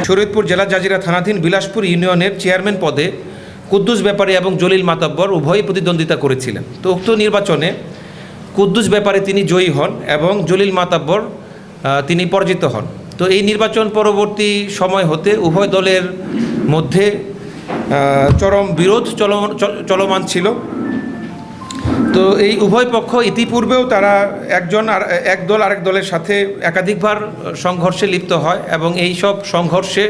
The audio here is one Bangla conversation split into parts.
শরীয়তপুর জেলা জাজিরা থানাধীন বিলাসপুর ইউনিয়নের চেয়ারম্যান পদে কুদ্দুস ব্যাপারী এবং জলিল মাতব্বর উভয়ই প্রতিদ্বন্দ্বিতা করেছিলেন। তো উক্ত নির্বাচনে কুদ্দুস ব্যাপারী তিনি জয়ী হন এবং জলিল মাতব্বর তিনি পরাজিত হন। তো এই নির্বাচন পরবর্তী সময় হতে উভয় দলের মধ্যে চরম বিরোধ চলমান ছিল। তো এই উভয় পক্ষ ইতিপূর্বেও তারা এক দল আরেক দলের সাথে একাধিকবার সংঘর্ষে লিপ্ত হয় এবং এই সব সংঘর্ষে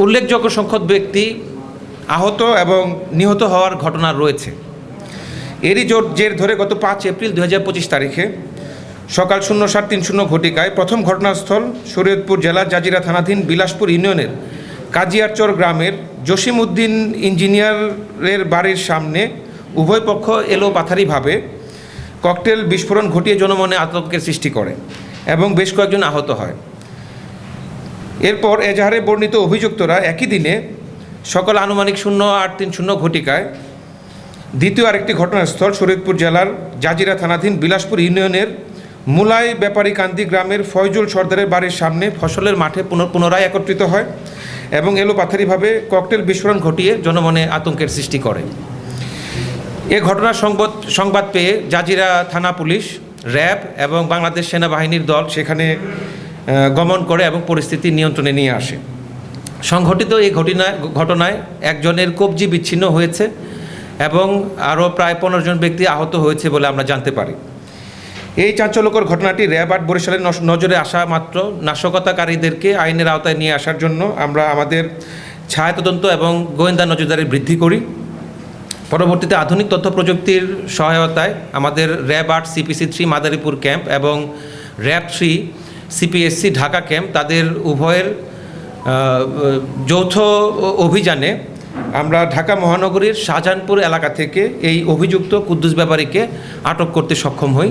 উল্লেখযোগ্য সংখ্যক ব্যক্তি আহত এবং নিহত হওয়ার ঘটনা রয়েছে। এরই জের ধরে গত 5 এপ্রিল 2025 তারিখে সকাল 07:30 ঘটিকায় প্রথম ঘটনাস্থল শরীয়তপুর জেলা জাজিরা থানাধীন বিলাসপুর ইউনিয়নের কাজিয়ারচর গ্রামের জসিম উদ্দিন ইঞ্জিনিয়ারের বাড়ির সামনে উভয় পক্ষ এলোপাথারিভাবে ককটেল বিস্ফোরণ ঘটিয়ে জনমনে আতঙ্কের সৃষ্টি করে এবং বেশ কয়েকজন আহত হয়। এরপর এজাহারে বর্ণিত অভিযুক্তরা একই দিনে সকাল আনুমানিক 08:30 ঘটিকায় দ্বিতীয় আরেকটি ঘটনাস্থল শরীয়তপুর জেলার জাজিরা থানাধীন বিলাসপুর ইউনিয়নের মুলাই ব্যাপারীকান্দি গ্রামের ফয়জুল সর্দারের বাড়ির সামনে ফসলের মাঠে পুনরায় একত্রিত হয় এবং এলোপাথারিভাবে ককটেল বিস্ফোরণ ঘটিয়ে জনমনে আতঙ্কের সৃষ্টি করে। এ ঘটনার সংবাদ পেয়ে জাজিরা থানা পুলিশ, র্যাব এবং বাংলাদেশ সেনাবাহিনীর দল সেখানে গমন করে এবং পরিস্থিতি নিয়ন্ত্রণে নিয়ে আসে। সংঘটিত এই ঘটনায় একজনের কবজি বিচ্ছিন্ন হয়েছে এবং আরও প্রায় 15 জন ব্যক্তি আহত হয়েছে বলে আমরা জানতে পারি। এই চাঞ্চল্যকর ঘটনাটি র্যাব 8 বরিশালের নজরে আসা মাত্র নাশকতাকারীদেরকে আইনের আওতায় নিয়ে আসার জন্য আমরা আমাদের ছায়া তদন্ত এবং গোয়েন্দা নজরদারি বৃদ্ধি করি। পরবর্তীতে আধুনিক তথ্য প্রযুক্তির সহায়তায় আমাদের র্যাব 8 CPC 3 মাদারীপুর ক্যাম্প এবং র্যাব 3 CPSC ঢাকা ক্যাম্প তাদের উভয়ের যৌথ অভিযানে আমরা ঢাকা মহানগরীর শাহজাহানপুর এলাকা থেকে এই অভিযুক্ত কুদ্দুস ব্যাপারীকে আটক করতে সক্ষম হই।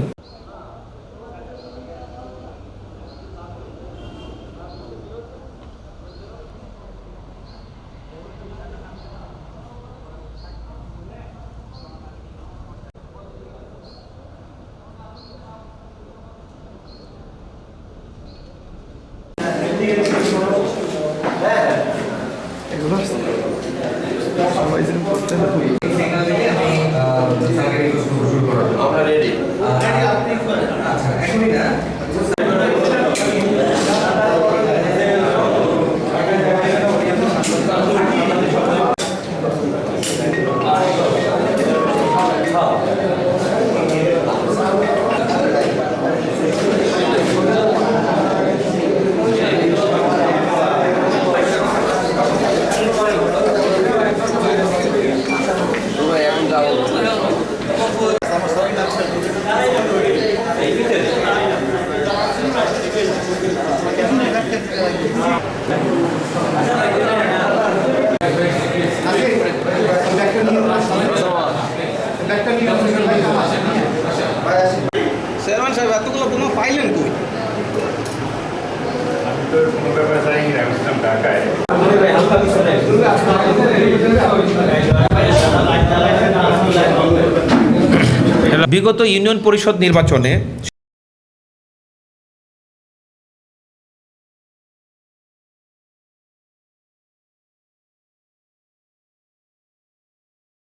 চেয়ারম্যান সাহেব এতগুলো কোনো পাইলেন কই? বিগত ইউনিয়ন পরিষদ নির্বাচনে